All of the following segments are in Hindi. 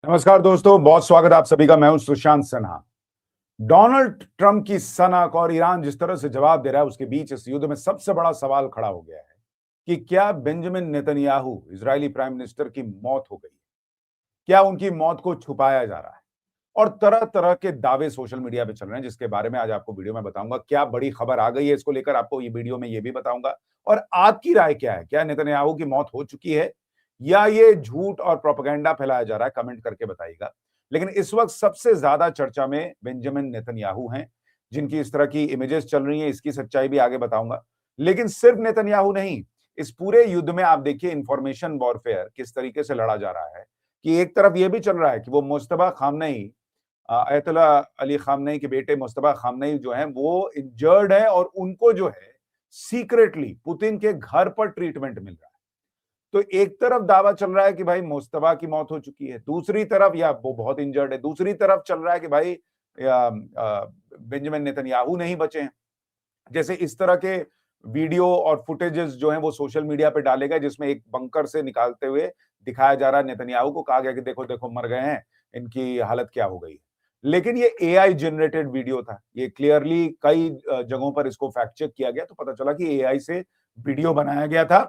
नमस्कार दोस्तों, बहुत स्वागत आप सभी का। मैं हूं सुशांत सिन्हा। डोनाल्ड ट्रंप की सनक और ईरान जिस तरह से जवाब दे रहा है, उसके बीच इस युद्ध में सबसे बड़ा सवाल खड़ा हो गया है कि क्या Benjamin Netanyahu, Israeli prime minister की मौत हो गई? क्या उनकी मौत को छुपाया जा रहा है? और तरह तरह के दावे सोशल मीडिया पे चल रहे हैं, जिसके बारे में आज आपको वीडियो में बताऊंगा। क्या बड़ी खबर आ गई है इसको लेकर, आपको ये वीडियो में ये भी बताऊंगा। और आपकी राय क्या है? क्या नेतन्याहू की मौत हो चुकी है या ये झूठ और प्रोपेगेंडा फैलाया जा रहा है? कमेंट करके बताइएगा। लेकिन इस वक्त सबसे ज्यादा चर्चा में बेंजामिन नेतन्याहू हैं, जिनकी इस तरह की इमेजेस चल रही हैं। इसकी सच्चाई भी आगे बताऊंगा। लेकिन सिर्फ नेतन्याहू नहीं, इस पूरे युद्ध में आप देखिए इंफॉर्मेशन वॉरफेयर किस तरीके से लड़ा जा रहा है कि एक तरफ यह भी चल रहा है कि वो मुस्तफा खामनेई, अयतुल्ला अली खामनेई के बेटे मुस्तफा खामनेई जो हैं वो इंजर्ड है और उनको जो है सीक्रेटली पुतिन के घर पर ट्रीटमेंट मिल रहा है। तो एक तरफ दावा चल रहा है कि भाई मुस्तफा की मौत हो चुकी है, दूसरी तरफ या वो बहुत इंजर्ड है, दूसरी तरफ चल रहा है कि भाई बेंजामिन नेतन्याहू नहीं बचे हैं। जैसे इस तरह के वीडियो और फुटेजेस जो हैं वो सोशल मीडिया पे डाले गए, जिसमें एक बंकर से निकालते हुए दिखाया जा रहा है नेतन्याहू को, कहा गया कि देखो देखो मर गए हैं, इनकी हालत क्या हो गई। लेकिन ये एआई जनरेटेड वीडियो था। ये क्लियरली कई जगहों पर इसको फैक्ट चेक किया गया, तो पता चला कि एआई से वीडियो बनाया गया था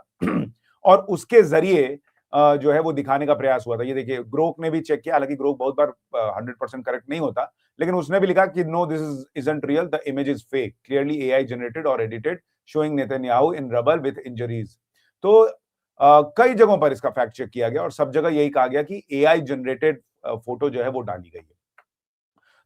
और उसके जरिए जो है वो दिखाने का प्रयास हुआ था। ये देखिए, ग्रोक ने भी चेक किया, हालांकि ग्रोक बहुत बार 100% करेक्ट नहीं होता, लेकिन उसने भी लिखा कि no, this isn't real, the image is fake, clearly AI generated और edited, showing Netanyahu in rubble with injuries. तो कई जगहों पर इसका फैक्ट चेक किया गया और सब जगह यही कहा गया कि एआई जनरेटेड फोटो जो है वो डाली गई है।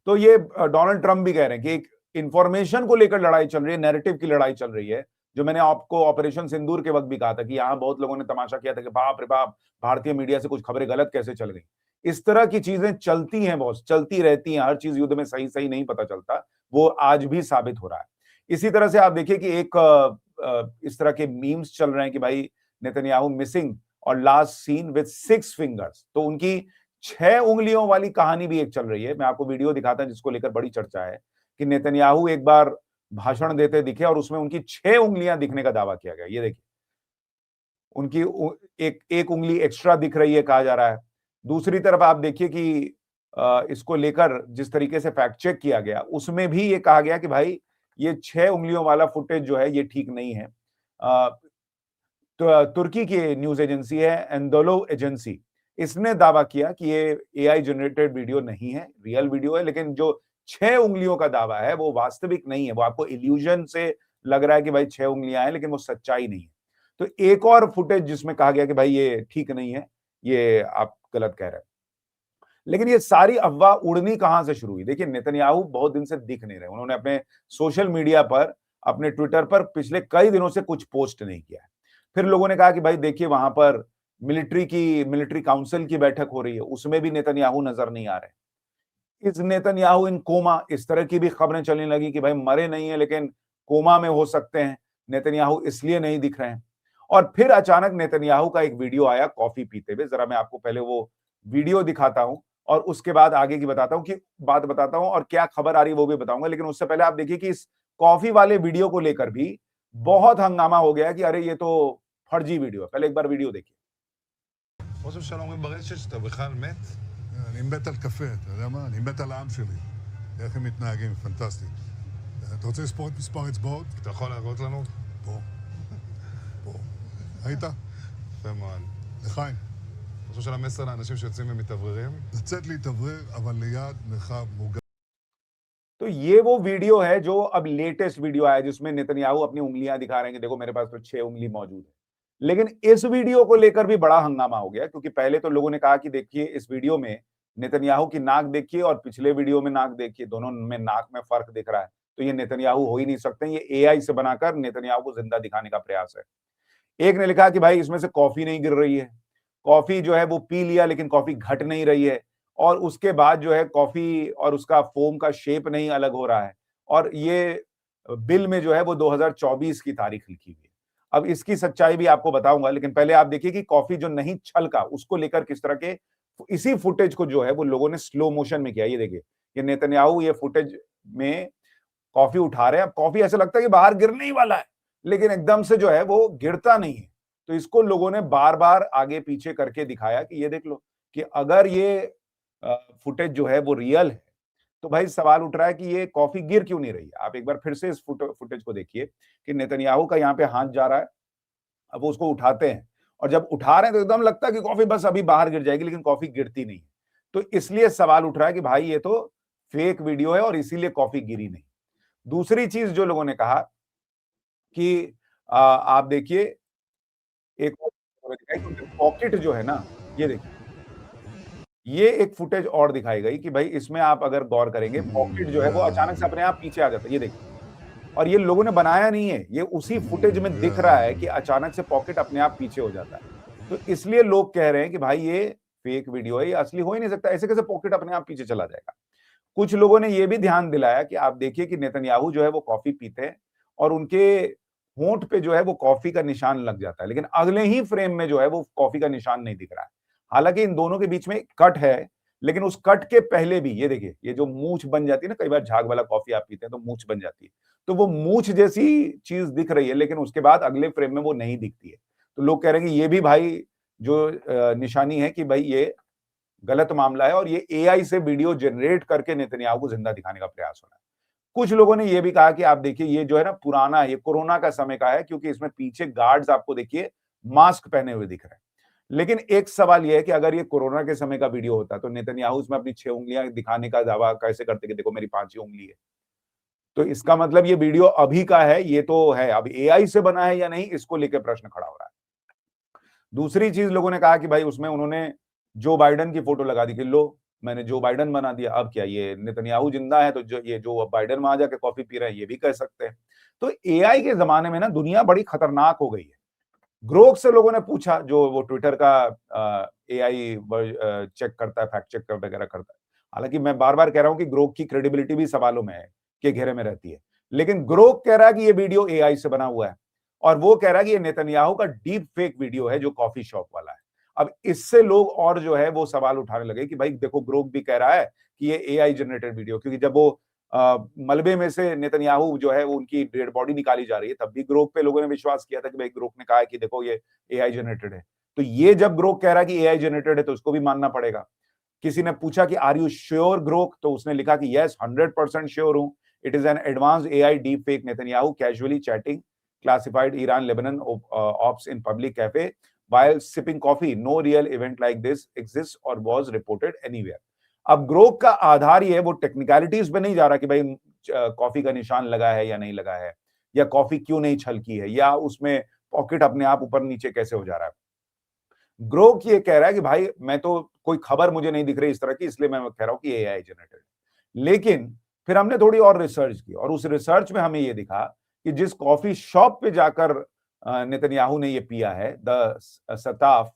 तो ये डोनाल्ड ट्रंप भी कह रहे हैं कि एक इंफॉर्मेशन को लेकर लड़ाई चल रही है, नैरेटिव की लड़ाई चल रही है। जो मैंने आपको ऑपरेशन सिंदूर के वक्त भी कहा था कि यहां बहुत लोगों ने तमाशा किया था कि बाप रे बाप, भारतीय मीडिया से कुछ खबरें गलत कैसे चल गई। इस तरह की चीजें चलती हैं, बहुत चलती रहती हैं। हर चीज युद्ध में सही सही नहीं पता चलता, वो आज भी साबित हो रहा है। इसी तरह से आप देखिए कि एक इस तरह के मीम्स चल रहे हैं कि भाई नेतन्याहू मिसिंग और लास्ट सीन विद 6 फिंगर्स। तो उनकी 6 उंगलियों वाली कहानी भी एक चल रही है। मैं आपको वीडियो दिखाता हूं जिसको लेकर बड़ी चर्चा है कि नेतन्याहू एक बार भाषण देते दिखे और उसमें उनकी 6 उंगलियां दिखने का दावा किया गया। ये देखिए, उनकी एक एक उंगली एक्स्ट्रा दिख रही है, कहा जा रहा है। दूसरी तरफ आप देखिए कि इसको लेकर जिस तरीके से फैक्ट चेक किया गया, उसमें भी ये कहा गया कि भाई ये 6 उंगलियों वाला फुटेज जो है ये ठीक नहीं है। तो तुर्की की न्यूज एजेंसी है एंडोलो एजेंसी, इसने दावा किया कि ये एआई जनरेटेड वीडियो नहीं है, रियल वीडियो है। लेकिन जो 6 उंगलियों का दावा है वो वास्तविक नहीं है, वो आपको इल्यूजन से लग रहा है कि भाई 6 उंगलियां हैं, लेकिन वो सच्चाई नहीं है। तो एक और फुटेज जिसमें कहा गया कि भाई ये ठीक नहीं है, ये आप गलत कह रहे हैं। लेकिन ये सारी अफवाह उड़नी कहां से शुरू हुई? देखिए, नेतन्याहू बहुत दिन से दिख नहीं रहे। उन्होंने अपने सोशल मीडिया पर, अपने ट्विटर पर पिछले कई दिनों से कुछ पोस्ट नहीं किया है। फिर लोगों ने कहा कि भाई देखिए, वहां पर मिलिट्री काउंसिल की बैठक हो रही है, उसमें भी नेतन्याहू नजर नहीं आ रहे। इज नेतन्याहू इन कोमा, इस तरह की भी खबरें चलने लगी कि भाई मरे नहीं है लेकिन कोमा में हो सकते हैं, नेतन्याहू इसलिए नहीं दिख रहे हैं। और फिर अचानक नेतन्याहू का एक वीडियो आया कॉफी पीते हुए। जरा मैं आपको पहले वो वीडियो दिखाता हूं और उसके बाद आगे की बताता हूं, कि बात बताता हूं और क्या खबर आ रही है वो भी बताऊंगा। लेकिन उससे पहले आप देखिए कि इस कॉफी वाले वीडियो को लेकर भी बहुत हंगामा हो गया कि अरे ये तो फर्जी वीडियो है। पहले एक बार वीडियो देखिए। ראש הממשלה אומרים ברשת שאתה בכלל מת? אני מת על קפה, אתה יודע מה? אני מת על העם שלי. איך הם מתנהגים, פנטסטי. אתה רוצה לספור את מספר אצבעות? אתה יכול להראות לנו? פה. פה. ראית? יפה מאוד. לחיים. ראש הממשלה מסר לאנשים שיוצאים ומתאווררים? לצאת להתאוורר, אבל ליד מרחב מוגן. तो ये वो वीडियो है जो अब लेटेस्ट वीडियो आया, जिसमें नेतन्याहू अपनी उंगलियां दिखा रहे हैं कि देखो मेरे पास तो 6 उंगली मौजूद है। लेकिन इस वीडियो को लेकर भी बड़ा हंगामा हो गया, क्योंकि पहले तो लोगों ने कहा कि देखिए इस वीडियो में नेतन्याहू की नाक देखिए और पिछले वीडियो में नाक देखिए, दोनों में नाक में फर्क दिख रहा है, तो ये नेतन्याहू हो ही नहीं सकते, ये एआई से बनाकर नेतन्याहू को जिंदा दिखाने का प्रयास है। एक ने लिखा कि भाई इसमें से कॉफी नहीं गिर रही है, कॉफी जो है वो पी लिया लेकिन कॉफी घट नहीं रही है, और उसके बाद जो है कॉफी और उसका फोम का शेप नहीं अलग हो रहा है, और ये बिल में जो है वो 2024 की तारीख लिखी हुई है। अब इसकी सच्चाई भी आपको बताऊंगा, लेकिन पहले आप देखिए कि कॉफी जो नहीं छलका उसको लेकर किस तरह के इसी फुटेज को जो है वो लोगों ने स्लो मोशन में किया। ये देखिए, ये नेतन्याहू ये फुटेज में कॉफी उठा रहे हैं। अब कॉफी ऐसा लगता है कि बाहर गिरने ही वाला है, लेकिन एकदम से जो है वो गिरता नहीं है। तो इसको लोगों ने बार बार आगे पीछे करके दिखाया कि ये देख लो कि अगर ये फुटेज जो है वो रियल है, तो भाई सवाल उठ रहा है कि ये कॉफी गिर क्यों नहीं रही है। आप एक बार फिर से इस फुटेज को देखिए कि नेतन्याहू का यहाँ पे हाथ जा रहा है, अब वो उसको उठाते हैं और जब उठा रहे हैं तो एकदम लगता है कि कॉफी बस अभी बाहर गिर जाएगी, लेकिन कॉफी गिरती नहीं है। तो इसलिए सवाल उठ रहा है कि भाई ये तो फेक वीडियो है और इसीलिए कॉफी गिरी नहीं। दूसरी चीज जो लोगों ने कहा कि आप देखिए एक पॉकेट जो है ना, ये देखिए, ये एक फुटेज और दिखाई गई कि भाई इसमें आप अगर गौर करेंगे पॉकेट जो है वो अचानक से अपने आप पीछे आ जाता है, ये देखिए। और ये लोगों ने बनाया नहीं है, ये उसी फुटेज में दिख रहा है कि अचानक से पॉकेट अपने आप पीछे हो जाता है। तो इसलिए लोग कह रहे हैं कि भाई ये फेक वीडियो है, ये असली हो ही नहीं सकता, ऐसे कैसे पॉकेट अपने आप पीछे चला जाएगा। कुछ लोगों ने ये भी ध्यान दिलाया कि आप देखिए कि नेतन्याहू जो है वो कॉफी पीते हैं और उनके होंठ पे जो है वो कॉफी का निशान लग जाता है, लेकिन अगले ही फ्रेम में जो है वो कॉफी का निशान नहीं दिख रहा है। हालांकि इन दोनों के बीच में कट है, लेकिन उस कट के पहले भी ये देखिए, ये जो मूंछ बन जाती है ना, कई बार झाग वाला कॉफी आप पीते हैं तो मूंछ बन जाती है, तो वो मूंछ जैसी चीज दिख रही है, लेकिन उसके बाद अगले फ्रेम में वो नहीं दिखती है। तो लोग कह रहे हैं कि ये भी भाई जो निशानी है कि भाई ये गलत मामला है और ये एआई से वीडियो जनरेट करके नेतन्याहू को जिंदा दिखाने का प्रयास हो रहा है। कुछ लोगों ने ये भी कहा कि आप देखिए ये जो है ना पुराना, ये कोरोना का समय का है, क्योंकि इसमें पीछे गार्ड्स आपको देखिए मास्क पहने हुए दिख रहे हैं। लेकिन एक सवाल यह है कि अगर ये कोरोना के समय का वीडियो होता तो नेतन्याहू इसमें अपनी 6 उंगलियां दिखाने का दावा कैसे करते कि देखो मेरी 5 ही उंगली है। तो इसका मतलब ये वीडियो अभी का है, ये तो है, अब एआई से बना है या नहीं, इसको लेकर प्रश्न खड़ा हो रहा है। दूसरी चीज लोगों ने कहा कि भाई उसमें उन्होंने जो बाइडन की फोटो लगा दी कि लो मैंने जो बाइडन बना दिया, अब क्या ये नेतन्याहू जिंदा है तो जो बाइडन वहां जाके कॉफी पी रहे हैं ये भी कह सकते हैं। तो एआई के जमाने में ना दुनिया बड़ी खतरनाक हो गई है। ग्रोक से लोगों ने पूछा, जो वो ट्विटर का एआई चेक करता है, फैक्ट चेक वगैरह करता है। हालांकि मैं बार बार कह रहा हूं कि ग्रोक की क्रेडिबिलिटी भी सवालों में है, के घेरे में रहती है, लेकिन ग्रोक कह रहा है कि ये वीडियो एआई से बना हुआ है और वो कह रहा है कि ये नेतन्याहू का डीप फेक वीडियो है जो कॉफी शॉप वाला है। अब इससे लोग और जो है वो सवाल उठाने लगे कि भाई देखो ग्रोक भी कह रहा है कि ये एआई जनरेटेड वीडियो, क्योंकि जब वो मलबे में से नेतन्याहू जो है उनकी डेड बॉडी निकाली जा रही है तब भी ग्रोक पे लोगों ने विश्वास किया था कि भाई ग्रोक ने कहा है कि देखो ये एआई जनरेटेड है। तो ये जब ग्रोक कह रहा है कि एआई जनरेटेड है तो उसको भी मानना पड़ेगा। किसी ने पूछा कि आर यू श्योर ग्रोक, तो उसने लिखा कि यस 100% श्योर हूं, it is an advance AI deep fake Netanyahu casually chatting classified Iran Lebanon ops in public cafe while sipping coffee. No real event like this exists or was reported anywhere. अब ग्रोक का आधार ये है, वो टेक्निकलिटीज पे नहीं जा रहा कि भाई कॉफी का निशान लगा है या नहीं लगा है, या कॉफी क्यों नहीं छलकी है, या उसमें पॉकेट अपने आप ऊपर नीचे कैसे हो जा रहा है। ग्रोक ये कह रहा है कि भाई मैं तो कोई खबर मुझे नहीं दिख रही इस तरह की, इसलिए मैं कह रहा हूं कि एआई जनरेटेड। लेकिन फिर हमने थोड़ी और रिसर्च की और उस रिसर्च में हमें ये दिखा कि जिस कॉफी शॉप पे जाकर नेतन्याहू ने ये पिया है, द सताफ,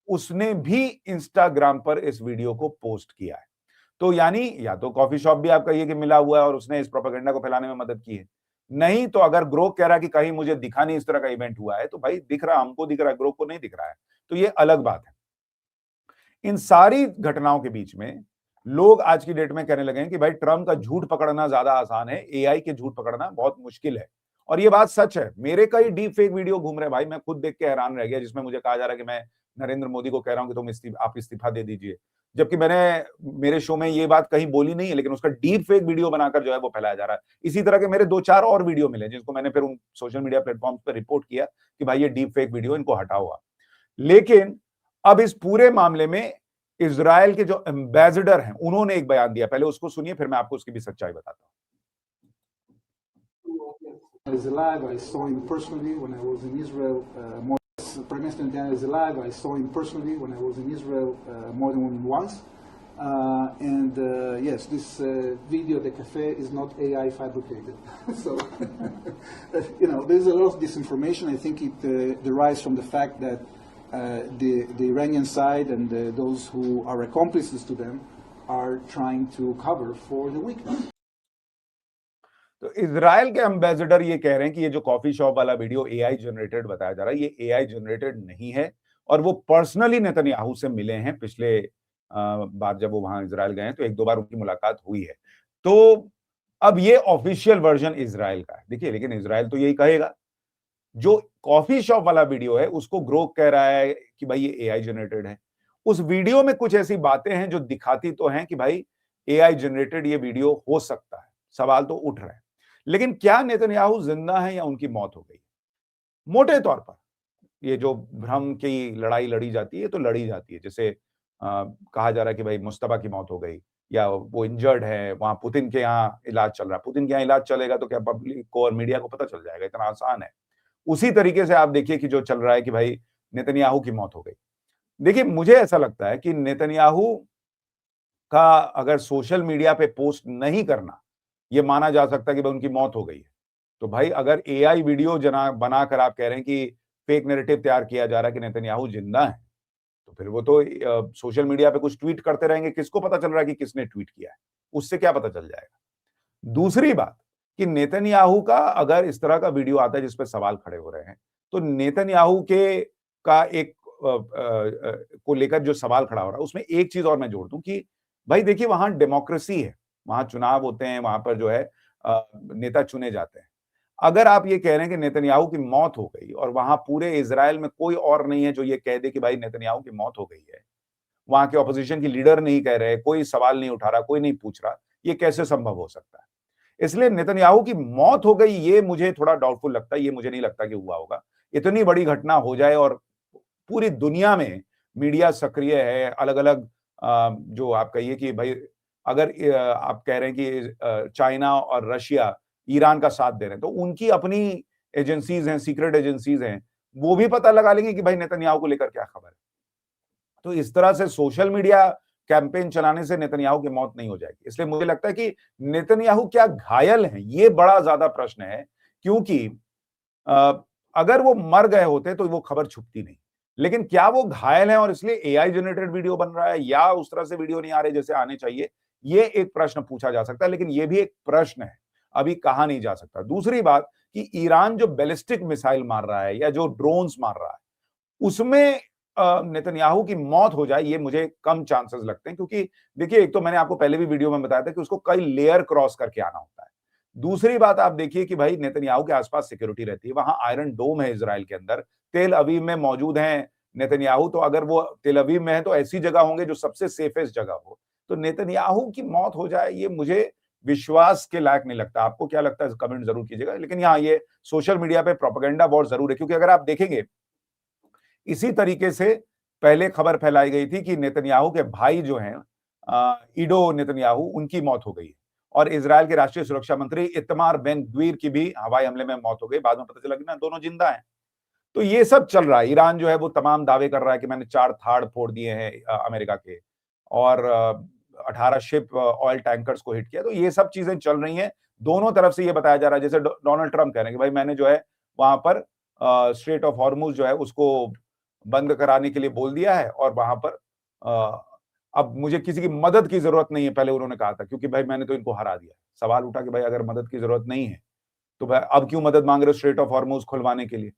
उसने भी इंस्टाग्राम पर इस वीडियो को पोस्ट किया है। तो यानी या तो कॉफी शॉप भी आप कहिए कि मिला हुआ है और उसने इस प्रोपेगेंडा को फैलाने में मदद की है, नहीं तो अगर ग्रोक कह रहा है कि कहीं मुझे दिखा नहीं इस तरह का इवेंट हुआ है, तो भाई दिख रहा, हमको दिख रहा है, ग्रोक को नहीं दिख रहा है, तो ये अलग बात है। इन सारी घटनाओं के बीच में लोग आज की डेट में कहने लगे हैं कि भाई ट्रम्प का झूठ पकड़ना ज्यादा आसान है, एआई के झूठ पकड़ना बहुत मुश्किल है। और ये बात सच है। मेरे कई डीप फेक वीडियो घूम रहे हैं भाई, मैं खुद देख के हैरान रह गया, जिसमें मुझे कहा जा रहा है कि मैं नरेंद्र मोदी को कह रहा हूं कि तुम आप इस्तीफा दे दीजिए, जबकि मैंने मेरे शो में ये बात कहीं बोली नहीं है, लेकिन उसका डीप फेक वीडियो बनाकर जो है वो फैलाया जा रहा है। इसी तरह के मेरे 2-4 और वीडियो मिले जिसको मैंने फिर उन सोशल मीडिया प्लेटफॉर्म पर रिपोर्ट किया कि भाई ये डीप फेक वीडियो, इनको हटाओ। लेकिन अब इस पूरे मामले में इजराइल के जो एम्बेसडर हैं उन्होंने एक बयान दिया, पहले उसको सुनिए फिर मैं आपको उसकी भी सच्चाई बताता हूं। is alive. I saw him personally when I was in Israel. Prime Minister Netanyahu is alive. I saw him personally when I was in Israel more than once. Yes, this video, the cafe, is not AI fabricated. So, there's a lot of disinformation. I think it derives from the fact that the Iranian side and those who are accomplices to them are trying to cover for the weakness. तो इजराइल के एम्बेसडर ये कह रहे हैं कि ये जो कॉफी शॉप वाला वीडियो एआई जनरेटेड बताया जा रहा है, ये एआई जनरेटेड नहीं है और वो पर्सनली नेतन्याहू से मिले हैं। पिछले बार जब वो वहां इजराइल गए हैं तो 1-2 बार उनकी मुलाकात हुई है। तो अब ये ऑफिशियल वर्जन इजराइल का है। देखिए, लेकिन इजराइल तो यही कहेगा। जो कॉफी शॉप वाला वीडियो है उसको ग्रोक कह रहा है कि भाई ये एआई जनरेटेड है, उस वीडियो में कुछ ऐसी बातें हैं जो दिखाती तो हैं कि भाई एआई जनरेटेड ये वीडियो हो सकता है, सवाल तो उठ रहे हैं। लेकिन क्या नेतन्याहू जिंदा है या उनकी मौत हो गई? मोटे तौर पर ये जो भ्रम की लड़ाई लड़ी जाती है तो लड़ी जाती है। जैसे कहा जा रहा है कि भाई मुस्तफा की मौत हो गई या वो इंजर्ड है, वहां पुतिन के यहाँ इलाज चल रहा है। पुतिन के यहाँ इलाज चलेगा तो क्या पब्लिक को और मीडिया को पता चल जाएगा? इतना आसान है। उसी तरीके से आप देखिए कि जो चल रहा है कि भाई नेतन्याहू की मौत हो गई। देखिए, मुझे ऐसा लगता है कि नेतन्याहू का अगर सोशल मीडिया पे पोस्ट नहीं करना, ये माना जा सकता है कि भाई उनकी मौत हो गई है। तो भाई अगर एआई वीडियो बनाकर आप कह रहे हैं कि फेक नैरेटिव तैयार किया जा रहा है कि नेतन्याहू जिंदा है, तो फिर वो तो सोशल मीडिया पे कुछ ट्वीट करते रहेंगे, किसको पता चल रहा है कि किसने ट्वीट किया है? उससे क्या पता चल जाएगा? दूसरी बात कि नेतन्याहू का अगर इस तरह का वीडियो आता है जिस पे सवाल खड़े हो रहे हैं, तो नेतन्याहू के का एक को लेकर जो सवाल खड़ा हो रहा है, उसमें एक चीज और मैं जोड़ दूं कि भाई देखिए, वहां डेमोक्रेसी है, वहां चुनाव होते हैं, वहां पर जो है नेता चुने जाते हैं। अगर आप ये कह रहे हैं कि नेतन्याहू की मौत हो गई और वहां पूरे इजराइल में कोई और नहीं है जो ये कह दे कि भाई नेतन्याहू की मौत हो गई है, वहां के ऑपोजिशन की लीडर नहीं कह रहे, कोई सवाल नहीं उठा रहा, कोई नहीं पूछ रहा, ये कैसे संभव हो सकता है? इसलिए नेतन्याहू की मौत हो गई ये मुझे थोड़ा डाउटफुल लगता है। ये मुझे नहीं लगता कि हुआ होगा। इतनी बड़ी घटना हो जाए और पूरी दुनिया में मीडिया सक्रिय है, अलग अलग जो आप कहिए कि भाई अगर आप कह रहे हैं कि चाइना और रशिया ईरान का साथ दे रहे हैं, तो उनकी अपनी एजेंसीज हैं, सीक्रेट एजेंसीज हैं, वो भी पता लगा लेंगे कि भाई नेतन्याहू को लेकर क्या खबर है। तो इस तरह से सोशल मीडिया कैंपेन चलाने से नेतन्याहू की मौत नहीं हो जाएगी। इसलिए मुझे लगता है कि नेतन्याहू क्या घायल हैं, ये बड़ा ज्यादा प्रश्न है, क्योंकि अगर वो मर गए होते तो वो खबर छुपती नहीं। लेकिन क्या वो घायल हैं और इसलिए एआई जनरेटेड वीडियो बन रहा है या उस तरह से वीडियो नहीं आ रहे जैसे आने चाहिए, ये एक प्रश्न पूछा जा सकता है। लेकिन ये भी एक प्रश्न है, अभी कहा नहीं जा सकता। दूसरी बात कि ईरान जो बैलिस्टिक मिसाइल मार रहा है या जो ड्रोन्स मार रहा है, उसमें नेतन्याहू की मौत हो जाए, ये मुझे कम चांसेस लगते हैं। क्योंकि देखिए, एक तो मैंने आपको पहले भी वीडियो में बताया था कि उसको कई लेयर क्रॉस करके आना होता है। दूसरी बात आप देखिए कि भाई नेतन्याहू के आसपास सिक्योरिटी रहती है, वहां आयरन डोम है इजराइल के अंदर, तेल अवीव में मौजूद हैं नेतन्याहू, तो अगर वो तेल अवीव में है तो ऐसी जगह होंगे जो सबसे सेफेस्ट जगह हो। तो नेतन्याहू की मौत हो जाए, ये मुझे विश्वास के लायक नहीं लगता। आपको क्या लगता है कमेंट जरूर कीजिएगा। लेकिन यहाँ ये सोशल मीडिया पे प्रोपेगेंडा वॉर जरूर है, क्योंकि अगर आप देखेंगे इसी तरीके से पहले खबर फैलाई गई थी कि नेतन्याहू के भाई जो हैं ईडो नेतन्याहू, उनकी मौत हो गई और इजराइल के राष्ट्रीय सुरक्षा मंत्री इतमार बेन ग्वीर की भी हवाई हमले में मौत हो गई। बाद में पता चला कि ना, दोनों जिंदा हैं। तो ये सब चल रहा है। ईरान जो है वो तमाम दावे कर रहा है कि मैंने 4 थाड़ फोड़ दिए हैं अमेरिका के, और 18 शिप ऑयल टैंकर्स को हिट किया। तो ये सब चीजें चल रही हैं। दोनों तरफ से ये बताया जा रहा है, जैसे डोनाल्ड ट्रम्प कह रहे हैं कि भाई मैंने जो है वहां पर स्ट्रेट ऑफ हॉर्मुज जो है उसको बंद कराने के लिए बोल दिया है, और वहां पर अब मुझे किसी की मदद की जरूरत नहीं है, पहले उन्होंने कहा था, क्योंकि भाई मैंने तो इनको हरा दिया। सवाल उठा कि भाई अगर मदद की जरूरत नहीं है तो भाई अब क्यों मदद मांग रहे हो स्ट्रेट ऑफ हॉर्मुज खुलवाने के लिए?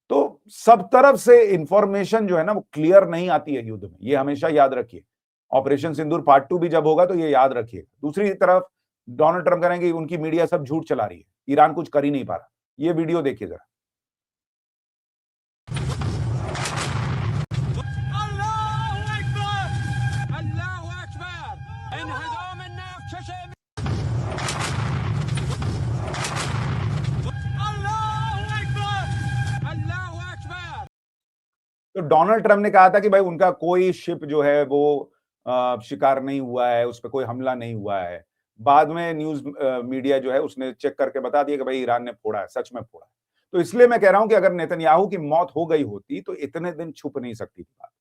तो सब तरफ से इंफॉर्मेशन जो है ना वो क्लियर नहीं आती है युद्ध में, ये हमेशा याद रखिए। ऑपरेशन सिंदूर पार्ट 2 भी जब होगा तो ये याद रखिए। दूसरी तरफ डोनाल्ड ट्रम्प करेंगे उनकी मीडिया सब झूठ चला रही है, ईरान कुछ कर ही नहीं पा रहा। ये वीडियो देखिए जरा। तो डोनाल्ड ट्रम्प ने कहा था कि भाई उनका कोई शिप जो है वो शिकार नहीं हुआ है, उस पर कोई हमला नहीं हुआ है। बाद में न्यूज मीडिया जो है उसने चेक करके बता दिया कि भाई ईरान ने फोड़ा है, सच में फोड़ा है। तो इसलिए मैं कह रहा हूं कि अगर नेतन्याहू की मौत हो गई होती तो इतने दिन छुप नहीं सकती थी बात।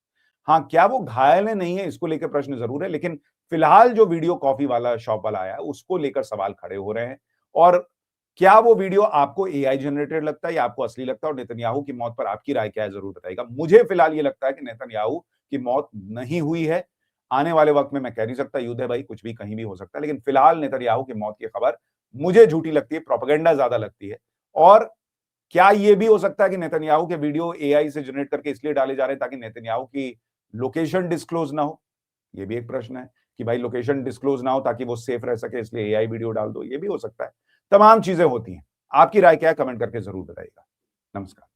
हाँ, क्या वो घायल है नहीं है, इसको लेकर प्रश्न जरूर है। लेकिन फिलहाल जो वीडियो कॉफी वाला शॉप वाला आया उसको लेकर सवाल खड़े हो रहे हैं। और क्या वो वीडियो आपको एआई जनरेटेड लगता है या आपको असली लगता है? और नेतन्याहू की मौत पर आपकी राय क्या है, जरूर बताइएगा। मुझे फिलहाल ये लगता है कि नेतन्याहू की मौत नहीं हुई है। आने वाले वक्त में मैं कह नहीं सकता, युद्ध है भाई, कुछ भी कहीं भी हो सकता है। लेकिन फिलहाल नेतन्याहू की मौत की खबर मुझे झूठी लगती है, प्रोपेगेंडा ज्यादा लगती है। और क्या ये भी हो सकता है कि नेतन्याहू के वीडियो एआई से जनरेट करके इसलिए डाले जा रहे हैं ताकि नेतन्याहू की लोकेशन डिस्क्लोज ना हो? ये भी एक प्रश्न है कि भाई लोकेशन डिस्क्लोज ना हो ताकि वो सेफ रह सके, इसलिए एआई वीडियो डाल दो। ये भी हो सकता है। तमाम चीजें होती हैं। आपकी राय क्या है, कमेंट करके जरूर बताइएगा। नमस्कार।